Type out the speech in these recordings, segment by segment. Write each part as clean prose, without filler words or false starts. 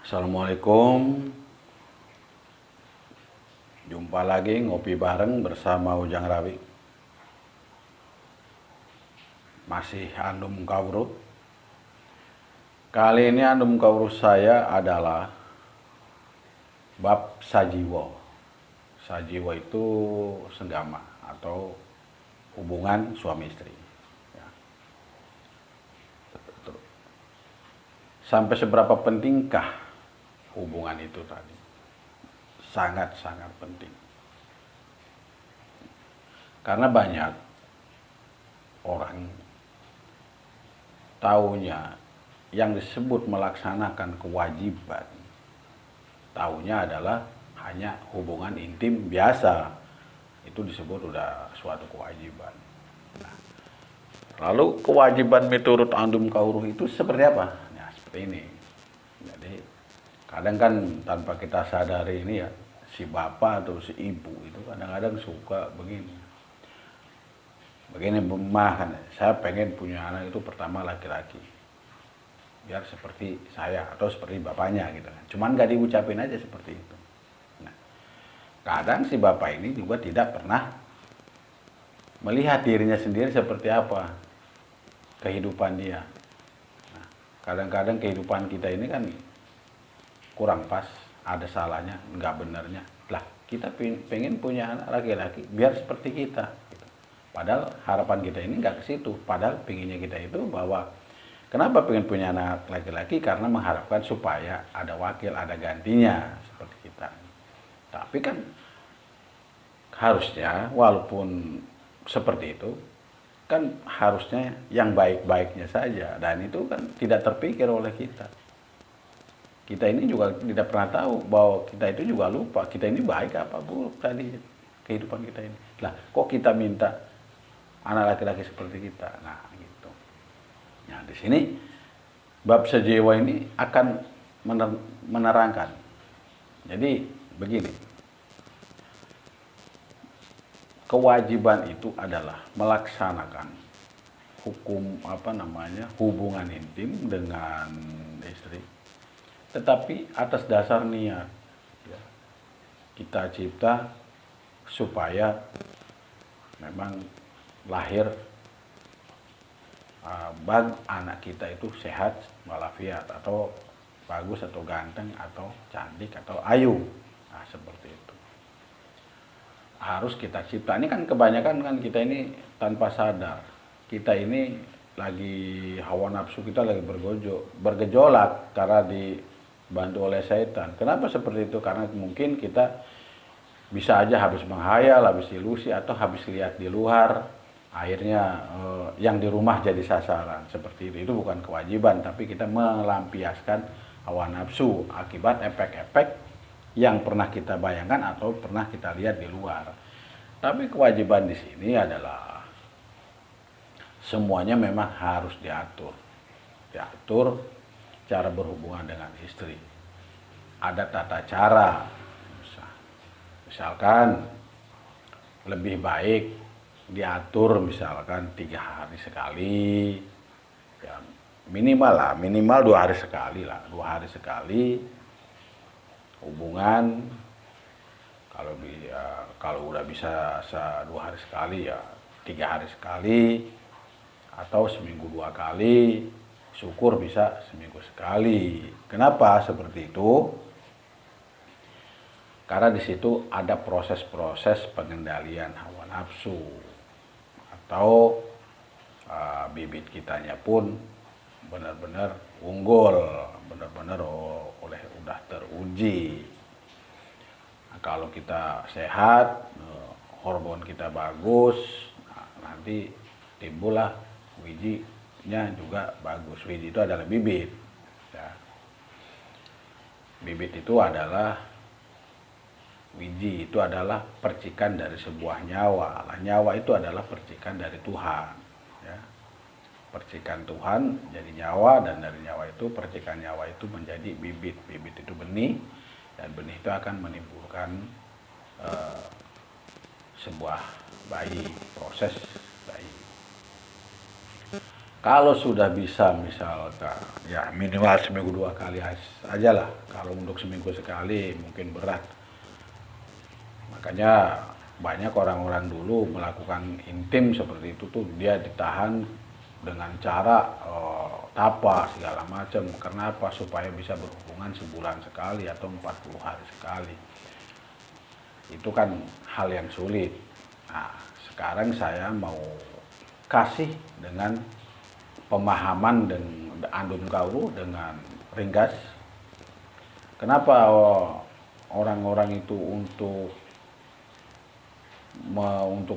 Assalamualaikum. Jumpa lagi ngopi bareng bersama Ujang Rawi. Masih Andum Kawruh. Kali ini Andum Kawruh saya adalah bab sajiwo. Sajiwo itu senggama atau hubungan suami istri. Ya. Sampai seberapa pentingkah hubungan itu tadi? Sangat-sangat penting. Karena banyak orang taunya yang disebut melaksanakan kewajiban, taunya adalah hanya hubungan intim biasa. Itu disebut udah suatu kewajiban. Nah, lalu kewajiban menurut Andum Kawruh itu seperti apa? Nah, seperti ini. Jadi kadang kan tanpa kita sadari ini ya, si bapak atau si ibu itu kadang-kadang suka begini. Begini kan, saya pengen punya anak itu pertama laki-laki. Biar seperti saya atau seperti bapaknya gitu. Cuman gak diucapin aja seperti itu. Nah, kadang si bapak ini juga tidak pernah melihat dirinya sendiri seperti apa kehidupan dia. Nah, kadang-kadang kehidupan kita ini kan kurang pas, ada salahnya, nggak benernya. Lah, kita pengen punya anak laki-laki biar seperti kita. Gitu. Padahal harapan kita ini nggak ke situ. Padahal pengennya kita itu bahwa kenapa pengen punya anak laki-laki? Karena mengharapkan supaya ada wakil, ada gantinya seperti kita. Tapi kan harusnya walaupun seperti itu, kan harusnya yang baik-baiknya saja. Dan itu kan tidak terpikir oleh kita. Kita ini juga tidak pernah tahu bahwa kita itu juga lupa kita ini baik apa buruk tadi kehidupan kita ini. Lah, kok kita minta anak laki-laki seperti kita? Nah, gitu. Nah, di sini bab sajiwo ini akan menerangkan. Jadi begini. Kewajiban itu adalah melaksanakan hukum hubungan intim dengan istri, tetapi atas dasar niat. Ya. Kita cipta supaya memang lahir anak kita itu sehat walafiat, atau bagus atau ganteng atau cantik atau ayu. Nah, seperti itu. Harus kita cipta. Ini kan kebanyakan kan kita ini tanpa sadar. Kita ini lagi hawa nafsu kita lagi bergejolak karena dibantu oleh setan. Kenapa seperti itu? Karena mungkin kita bisa aja habis menghayal, habis ilusi, atau habis lihat di luar, akhirnya yang di rumah jadi sasaran. Seperti itu bukan kewajiban, tapi kita melampiaskan hawa nafsu akibat efek-efek yang pernah kita bayangkan atau pernah kita lihat di luar. Tapi kewajiban di sini adalah semuanya memang harus diatur. Diatur cara berhubungan dengan istri. Ada tata cara. Misalkan lebih baik diatur misalkan 3 hari sekali. Ya, minimal 2 hari sekali lah. 2 hari sekali hubungan. Kalau udah bisa 2 hari sekali ya 3 hari sekali, atau seminggu 2 kali, syukur bisa seminggu sekali. Kenapa seperti itu? Karena di situ ada proses-proses pengendalian hawa nafsu, atau bibit kitanya pun benar-benar unggul, benar-benar udah teruji. Nah, kalau kita sehat, hormon kita bagus, nanti timbullah wijinya juga bagus. Wiji itu adalah bibit. Ya. Bibit itu adalah wiji, itu adalah percikan dari sebuah nyawa. Nyawa itu adalah percikan dari Tuhan. Ya. Percikan Tuhan jadi nyawa, dan dari nyawa itu, percikan nyawa itu menjadi bibit. Bibit itu benih, dan benih itu akan menimbulkan sebuah bayi, proses bayi. Kalau sudah bisa misalkan ya minimal seminggu 2 kali aja lah. Kalau untuk seminggu sekali mungkin berat. Makanya banyak orang-orang dulu melakukan intim seperti itu tuh dia ditahan dengan cara tapa segala macam. Karena apa? Supaya bisa berhubungan sebulan sekali atau 40 hari sekali. Itu kan hal yang sulit. Nah, sekarang saya mau kasih dengan pemahaman dan andum kauru dengan ringkas. Kenapa orang-orang itu untuk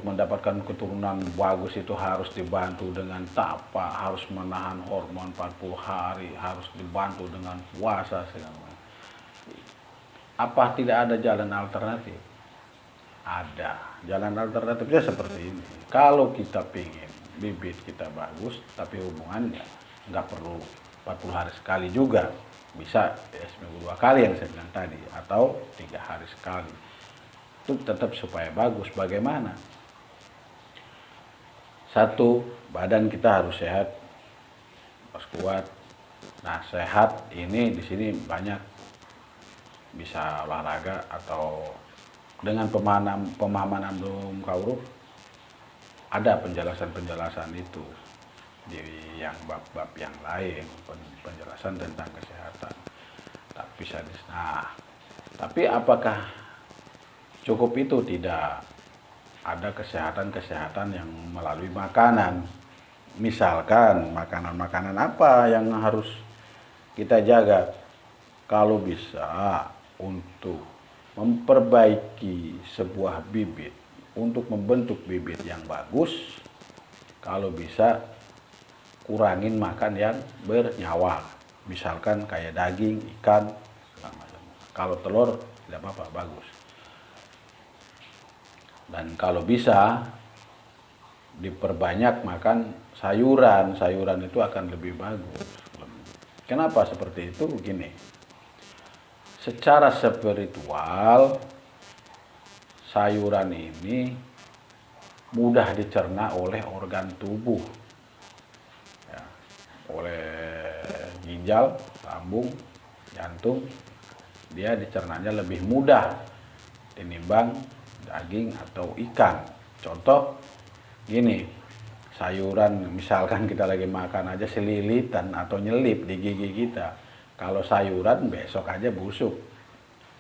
mendapatkan keturunan bagus itu harus dibantu dengan tapa, harus menahan hormon 40 hari, harus dibantu dengan puasa segala macam. Apa tidak ada jalan alternatif? Ada. Jalan alternatifnya seperti ini. Kalau kita ingin bibit kita bagus, tapi hubungannya nggak perlu 40 hari sekali juga. Bisa ya, seminggu 2 kali yang saya bilang tadi, atau 3 hari sekali. Itu tetap supaya bagus. Bagaimana? Satu, badan kita harus sehat, harus kuat. Nah, sehat ini di sini banyak, bisa olahraga atau dengan pemahaman andum kauru ada penjelasan-penjelasan itu di yang bab-bab yang lain, penjelasan tentang kesehatan. Tapi apakah cukup itu? Tidak. Ada kesehatan-kesehatan yang melalui makanan. Misalkan makanan-makanan apa yang harus kita jaga? Kalau bisa untuk memperbaiki sebuah bibit, untuk membentuk bibit yang bagus, kalau bisa kurangin makan yang bernyawa. Misalkan kayak daging, ikan, segala macam. Kalau telur tidak apa-apa, bagus. Dan kalau bisa diperbanyak makan sayuran, sayuran itu akan lebih bagus. Kenapa seperti itu? Begini, secara spiritual sayuran ini mudah dicerna oleh organ tubuh, ya, oleh ginjal, lambung, jantung. Dia dicernanya lebih mudah tinimbang daging atau ikan. Contoh gini, sayuran misalkan kita lagi makan aja selilitan atau nyelip di gigi kita. Kalau sayuran besok aja busuk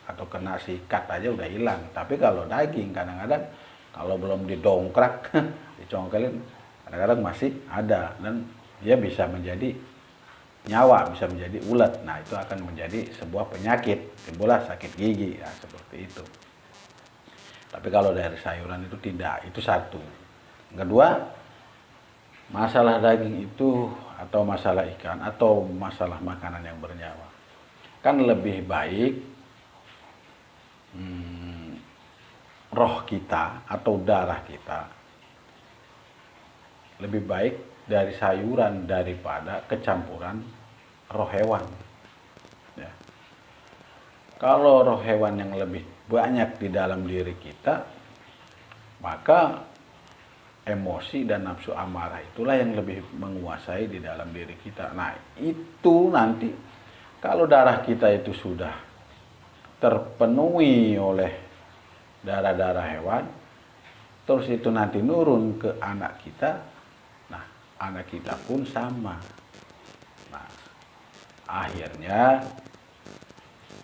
atau kena sikat aja udah hilang. Tapi kalau daging kadang-kadang kalau belum didongkrak, dicongkelin, kadang-kadang masih ada dan dia bisa menjadi nyawa, bisa menjadi ulet. Nah, itu akan menjadi sebuah penyakit, timbullah sakit gigi. Nah, seperti itu. Tapi kalau dari sayuran itu tidak, itu satu. Kedua, masalah daging itu atau masalah ikan atau masalah makanan yang bernyawa, kan lebih baik roh kita atau darah kita lebih baik dari sayuran daripada kecampuran roh hewan, ya. Kalau roh hewan yang lebih banyak di dalam diri kita, maka emosi dan nafsu amarah itulah yang lebih menguasai di dalam diri kita. Nah, itu nanti kalau darah kita itu sudah terpenuhi oleh darah-darah hewan, terus itu nanti nurun ke anak kita. Nah, anak kita pun sama. Nah, akhirnya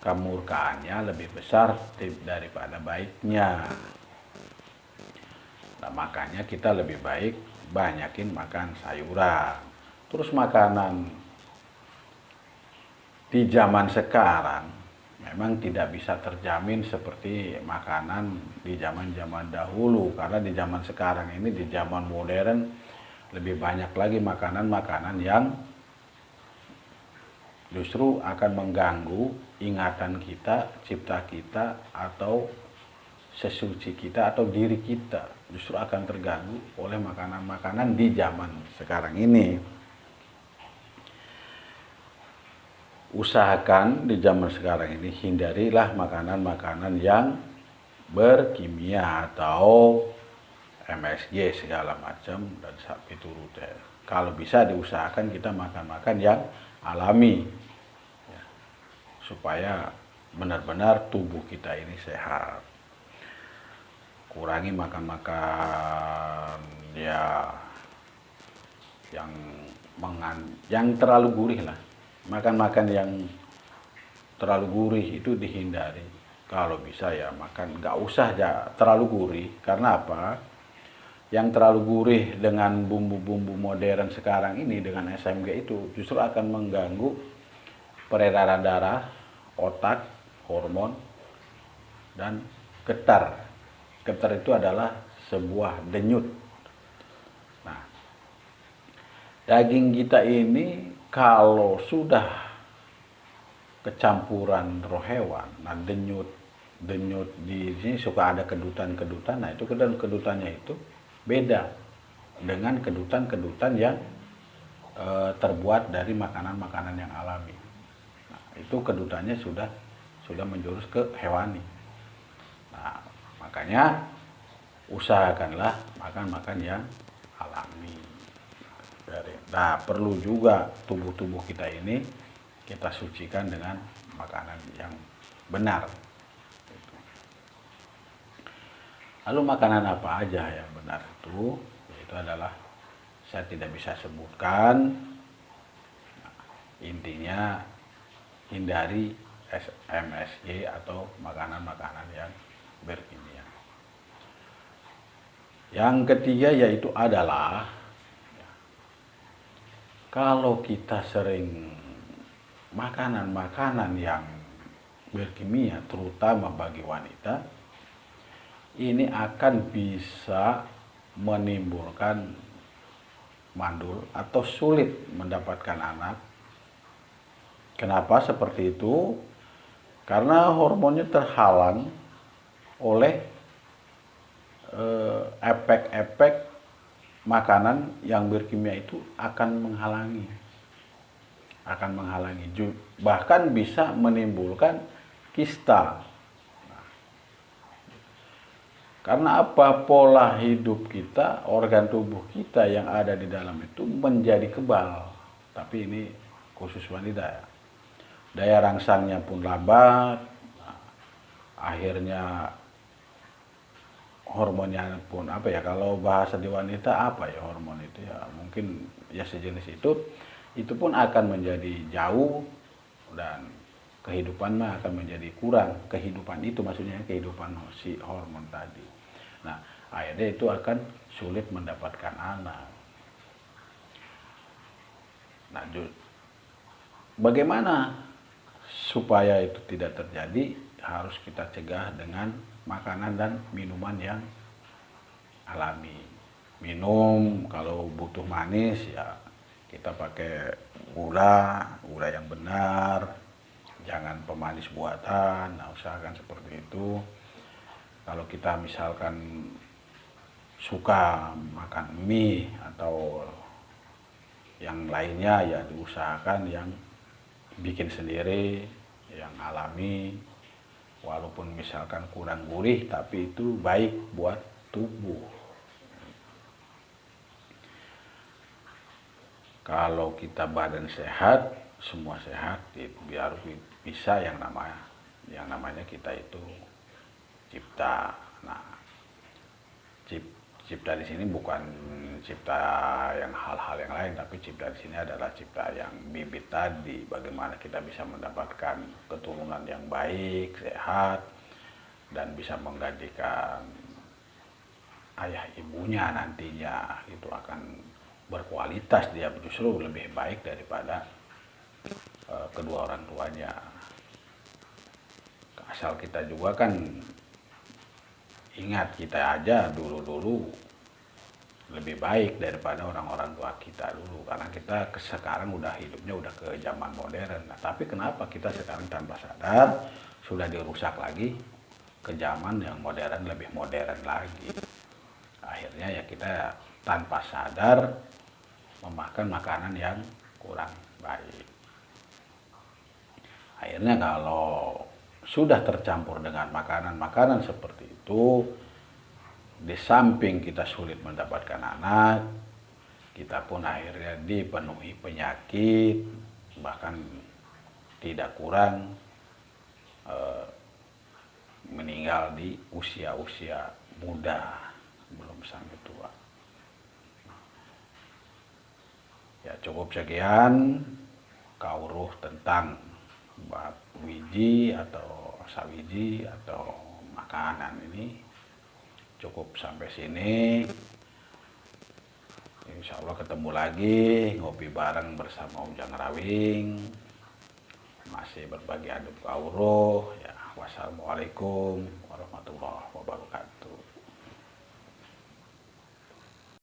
kemurkaannya lebih besar daripada baiknya. Nah, makanya kita lebih baik banyakin makan sayuran. Terus makanan di zaman sekarang memang tidak bisa terjamin seperti makanan di zaman-zaman dahulu. Karena di zaman sekarang ini, di zaman modern, lebih banyak lagi makanan-makanan yang justru akan mengganggu ingatan kita, cipta kita, atau sesuci kita atau diri kita. Justru akan terganggu oleh makanan-makanan di zaman sekarang ini. Usahakan di zaman sekarang ini hindarilah makanan-makanan yang berkimia atau MSG segala macam dan sapi turut. kalau bisa diusahakan kita makan-makan yang alami, ya, supaya benar-benar tubuh kita ini sehat. Kurangi makan-makan ya yang terlalu gurih lah. Makan-makan yang terlalu gurih itu dihindari. Kalau bisa ya makan, nggak usah ya terlalu gurih. Karena apa? Yang terlalu gurih dengan bumbu-bumbu modern sekarang ini dengan SMG itu justru akan mengganggu peredaran darah, otak, hormon, dan getar. Getar itu adalah sebuah denyut. Nah, daging kita ini kalau sudah kecampuran roh hewan, nah denyut di sini suka ada kedutan-kedutan. Nah, itu kedutan-kedutannya itu beda dengan kedutan-kedutan yang terbuat dari makanan-makanan yang alami. Nah, itu kedutannya sudah menjurus ke hewani. Nah, makanya usahakanlah makan-makan yang alami. Nah, perlu juga tubuh-tubuh kita ini kita sucikan dengan makanan yang benar. Lalu makanan apa aja yang benar itu? Itu adalah saya tidak bisa sebutkan. Nah, intinya hindari MSG atau makanan-makanan yang berkimia. Yang ketiga yaitu adalah kalau kita sering makanan-makanan yang berkimia, terutama bagi wanita, ini akan bisa menimbulkan mandul atau sulit mendapatkan anak. Kenapa seperti itu? Karena hormonnya terhalang oleh efek-efek makanan yang berkimia itu akan menghalangi. Bahkan bisa menimbulkan kista. Karena apa? Pola hidup kita, organ tubuh kita yang ada di dalam itu menjadi kebal. Tapi ini khusus wanita ya. Daya rangsangnya pun lambat. Nah, akhirnya hormonnya pun apa ya, kalau bahasa di wanita apa ya hormon itu ya, mungkin ya sejenis itu pun akan menjadi jauh dan kehidupan mah akan menjadi kurang. Kehidupan itu maksudnya kehidupan si hormon tadi. Nah, akhirnya itu akan sulit mendapatkan anak. Nah, bagaimana supaya itu tidak terjadi? Harus kita cegah dengan makanan dan minuman yang alami. Minum kalau butuh manis ya kita pakai gula yang benar, jangan pemanis buatan. Nah, usahakan seperti itu. Kalau kita misalkan suka makan mie atau yang lainnya ya diusahakan yang bikin sendiri, yang alami. Walaupun misalkan kurang gurih tapi itu baik buat tubuh. Kalau kita badan sehat, semua sehat, biar bisa yang namanya kita itu cipta. Nah, cipta di sini bukan cipta yang hal-hal yang lain, tapi cipta di sini adalah cipta yang bibit tadi. Bagaimana kita bisa mendapatkan keturunan yang baik, sehat, dan bisa menggantikan ayah ibunya nantinya. Itu akan berkualitas, dia justru lebih baik daripada kedua orang tuanya. Asal kita juga kan ingat, kita aja dulu lebih baik daripada orang-orang tua kita dulu, karena kita sekarang udah hidupnya udah ke zaman modern. Nah, tapi kenapa kita sekarang tanpa sadar sudah dirusak lagi ke zaman yang modern, lebih modern lagi. Akhirnya ya kita tanpa sadar memakan makanan yang kurang baik. Akhirnya kalau sudah tercampur dengan makanan-makanan seperti itu, di samping kita sulit mendapatkan anak, kita pun akhirnya dipenuhi penyakit, bahkan tidak kurang meninggal di usia-usia muda, belum sampai tua. Ya cukup sekian kauruh tentang bab wiji atau sawiji atau makanan ini. Cukup sampai sini. Insya Allah ketemu lagi ngopi bareng bersama Ujang Rawing, masih berbagi adab kauruh ya. Wassalamualaikum warahmatullahi wabarakatuh.